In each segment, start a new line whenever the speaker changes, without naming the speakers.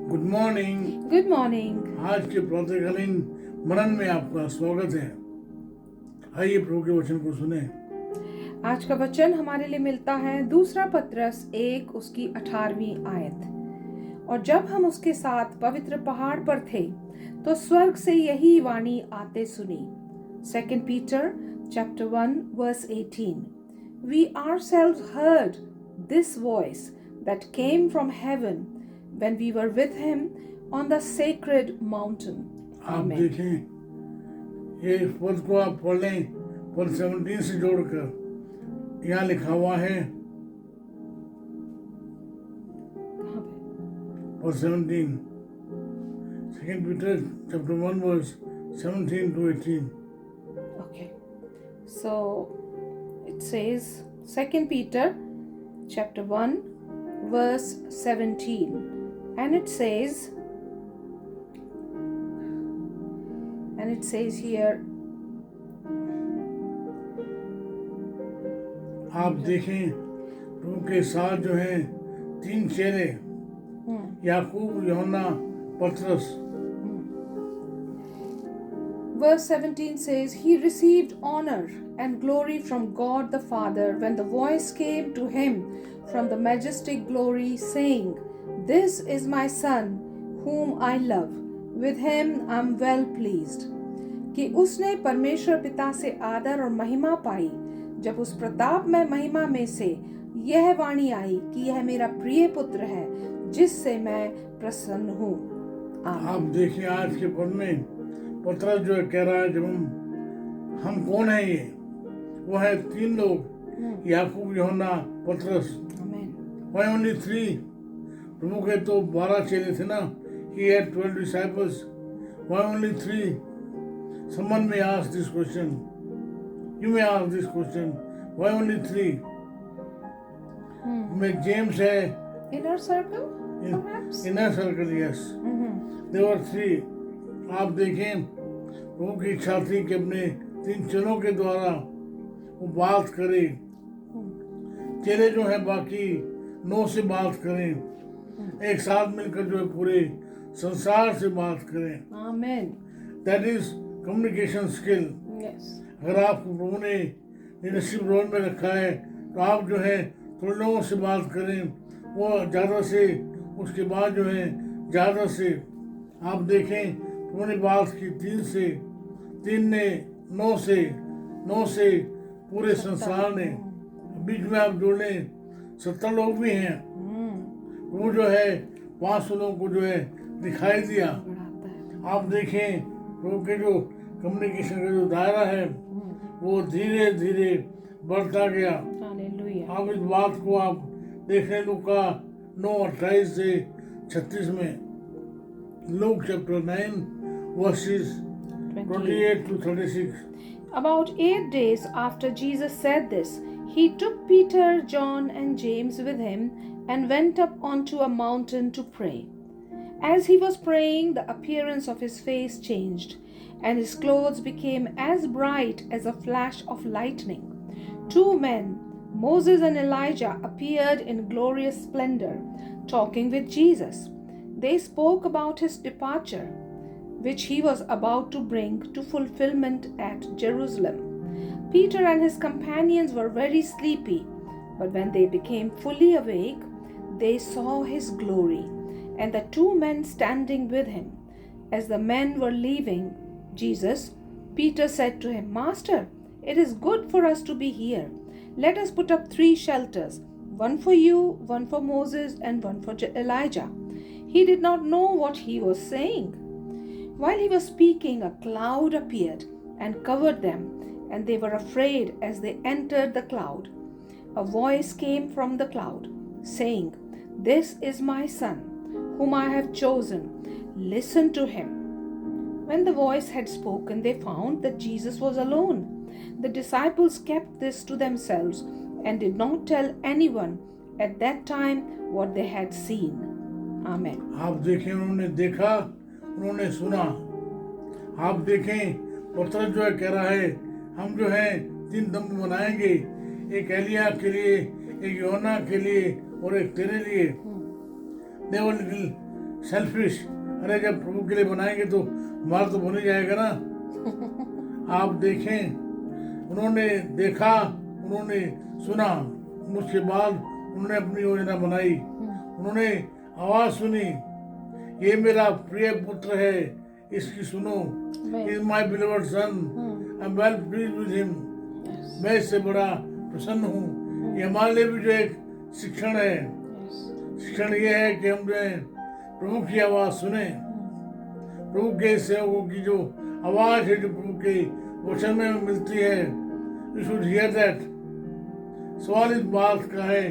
Good morning.
Good morning.
आज के प्रातःकालीन मनन में आपका स्वागत है। आइए प्रभु के वचन को सुने।
आज का वचन हमारे लिए मिलता है दूसरा पत्रस 1 उसकी 18वीं आयत। और जब हम उसके साथ पवित्र पहाड़ पर थे तो स्वर्ग से यही वाणी आते सुनी। 2 Peter chapter 1 verse 18. We ourselves heard this voice that came from heaven when we were with him on the sacred mountain.
आप
Amen.
देखें, ये पद को आप पढ़ लें, पद 17 से जोड़कर यहाँ लिखा हुआ है।
कहाँ पे?
पद 17, 2 Peter chapter 1 verse 17 to 18.
Okay. So it says 2 Peter chapter 1 verse 17, and it says here,
आप देखें, प्रभु के साथ जो हैं तीन चेले, याकूब, यूहन्ना, पतरस।
verse 17 says, He received honor and glory from God the Father when the voice came to him from the majestic glory, saying, This is my Son, whom I love. With him I am well pleased. कि उसने परमेश्वर पिता से आदर और महिमा पाई जब उस प्रताप में महिमा में से यह वाणी आई कि यह मेरा प्रिय पुत्र है जिससे मैं प्रसन्न हूँ।
आप देखिए, आज के पद में पतरस जो कह रहा है, जब हम कौन है, ये वो है तीन लोग, याकूब, यूहन्ना, पतरस। Why only 3? प्रभु के तो 12 चेले थे ना। He had 12 disciples. Why only 3? Someone may ask this question. You may ask this question. Why only 3? में जेम्स है,
Inner circle, perhaps?
inner circle, yes. There were 3. आप देखें, प्रभु की इच्छा थी कि अपने 3 चेलों के द्वारा वो बात करे। चेले जो हैं बाकी 9 से बात करें, एक साथ मिलकर जो है पूरे संसार से बात करें।
Amen.
That is communication skill.
Yes.
अगर आपको प्रभु ने लीडरशिप रोल में रखा है तो आप जो है थोड़े लोगों से बात करें, वो ज़्यादा से, उसके बाद जो है ज़्यादा से। आप देखें, प्रभु ने बात की 3 से, 3 ने 9 से, 9 से पूरे संसार ने। बीच में आप जोड़ लें 70 लोग भी हैं। वो जो है 500 लोगों को जो है दिखाई दिया। आप देखें, प्रभु के जो कम्युनिकेशन का जो दायरा है वो धीरे धीरे बढ़ता गया। आप इस बात को आप देखें लूका 9:28 से 36 में, Luke chapter 9 verses 28 to 36.
About 8 days after Jesus said this, he took Peter, John, and James with him and went up onto a mountain to pray. As he was praying, the appearance of his face changed, and his clothes became as bright as a flash of lightning. 2 men, Moses and Elijah, appeared in glorious splendor, talking with Jesus. They spoke about his departure, which he was about to bring to fulfillment at Jerusalem. Peter and his companions were very sleepy, but when they became fully awake, they saw his glory and the 2 men standing with him. As the men were leaving Jesus, Peter said to him, Master, it is good for us to be here. Let us put up 3 shelters, one for you, one for Moses, and one for Elijah. He did not know what he was saying. While he was speaking, a cloud appeared and covered them, and they were afraid as they entered the cloud. A voice came from the cloud, saying, This is my Son, whom I have chosen. Listen to him. When the voice had spoken, they found that Jesus was alone. The disciples kept this to themselves and did not tell anyone at that time what they had seen. Amen.
आप देखें, उन्होंने देखा, उन्होंने सुना। आप देखें, पतरस जो है कह रहा है, हम जो है 3 तंबू बनाएंगे, एक एलिया के लिए, एक यूहन्ना के लिए और एक तेरे लिए। They were little सेल्फिश, अरे जब प्रभु के लिए बनाएंगे तो हमारा तो बन ही जाएगा ना। आप देखें, उन्होंने देखा, उन्होंने सुना, उसके बाद उन्होंने अपनी योजना बनाई। उन्होंने आवाज सुनी, ये मेरा प्रिय पुत्र है, इसकी सुनो, is my beloved son, I am well pleased with him. मैं इससे बड़ा प्रसन्न हूँ। ये हमारे लिए भी जो एक शिक्षण है, शिक्षण ये है कि हम जो है प्रभु की आवाज सुने, प्रभु के सेवकों की जो आवाज है, जो प्रभु के वचन में मिलती है, यू शुड हियर दैट। सवाल इस बात का है,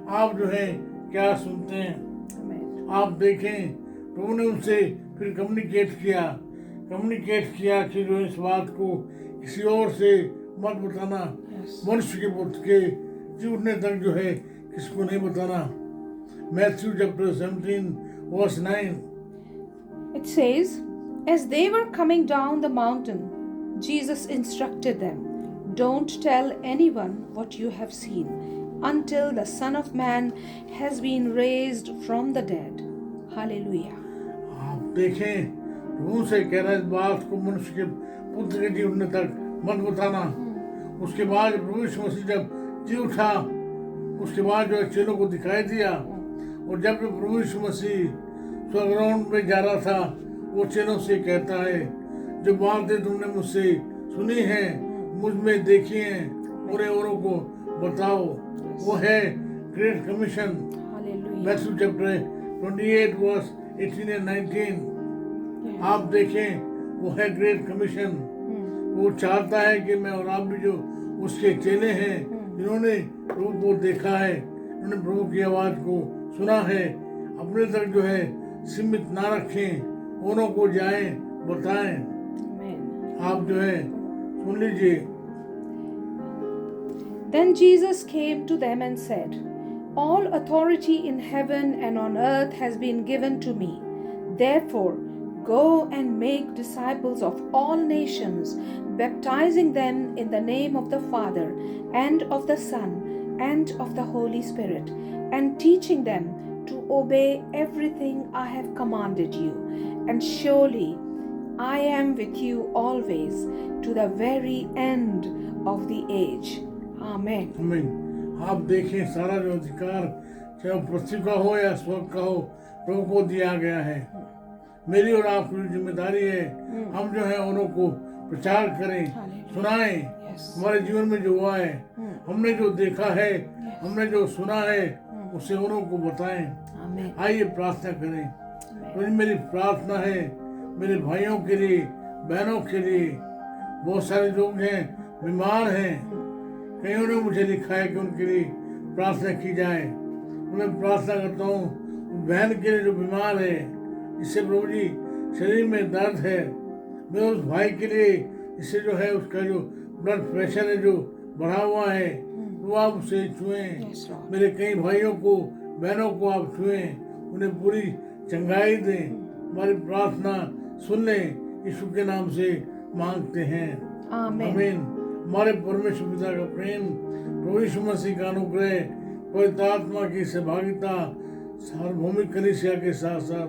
आप जो है क्या सुनते हैं? आप देखें, प्रभु ने उनसे फिर कम्युनिकेट किया कि जो इस बात को किसी और से मत बताना, मनुष्य के पुत्र के जी उठने तक जो है किसको नहीं बताना। Matthew chapter 17 verse 9.
It says, as they were coming down the mountain, Jesus instructed them, don't tell anyone what you have seen until the Son of Man has been raised from the dead. Hallelujah.
आप देखें, प्रभु से कह रहा है, इस बात को मनुष्य के पुत्र के जी उठने तक मत बताना। उसके बाद प्रभु यीशु मसीह जब जी उठा, उसके बाद जो चेलों को दिखाई दिया, और जब प्रभु यीशु मसीह स्वर्गलोक में जा रहा था, वो चेलों से कहता है, जो बातें तुमने मुझसे सुनी हैं, मुझ में देखी हैं, पूरे औरों को बताओ। वो है great commission. Matthew chapter 28 verse 18 and 19। आप देखें, वो है ग्रेट कमीशन। वो चाहता है कि मैं और आप भी जो उसके चेले हैं, जिन्होंने प्रभु को देखा है, उन्होंने प्रभु की आवाज को सुना है, अपने तक जो है सीमित ना रखें, औरों को जाएं, बताएं। आप जो है सुन लीजिए।
Then Jesus came to them and said, all authority in heaven and on earth has been given to me. Therefore, go and make disciples of all nations, baptizing them in the name of the Father and of the Son and of the Holy Spirit, and teaching them to obey everything I have commanded you. And surely I am with you always to the very end of the age. Amen.
आमीन। आप देखें, सारा जो अधिकार चाहे पृथ्वी का हो या स्वर्ग का हो, प्रभु को दिया गया है। मेरी और आपकी जिम्मेदारी है, हम जो है औरों को प्रचार करें, सुनाएं। हमारे जीवन में जो हुआ है, हमने जो देखा है, हमने जो सुना है, उसे औरों को बताएं। आइए प्रार्थना करें। तो मेरी प्रार्थना है मेरे भाइयों के लिए, बहनों के लिए। बहुत सारे लोग हैं बीमार हैं, कईयों ने मुझे लिखा है कि उनके लिए प्रार्थना की जाए। मैं प्रार्थना करता हूँ बहन के लिए जो बीमार है, जिससे प्रभु जी शरीर में दर्द है। मैं उस भाई के लिए जिससे जो है उसका जो ब्लड प्रेशर है जो बढ़ा हुआ है, वो आप उसे छुएं। मेरे कई भाइयों को, बहनों को आप छुएं, उन्हें पूरी चंगाई दें। हमारी प्रार्थना सुन लें, यीशु के नाम से मांगते हैं, आमीन। हमारे परमेश्वर पिता का प्रेम, प्रभु यीशु मसीह का अनुग्रह, पवित्र आत्मा की सहभागिता सार्वभौमिक कलीसिया के साथ साथ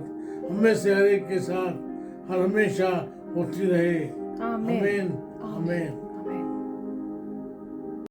हमें से हर एक के साथ हर हमेशा होती रहे। आमीन, आमीन।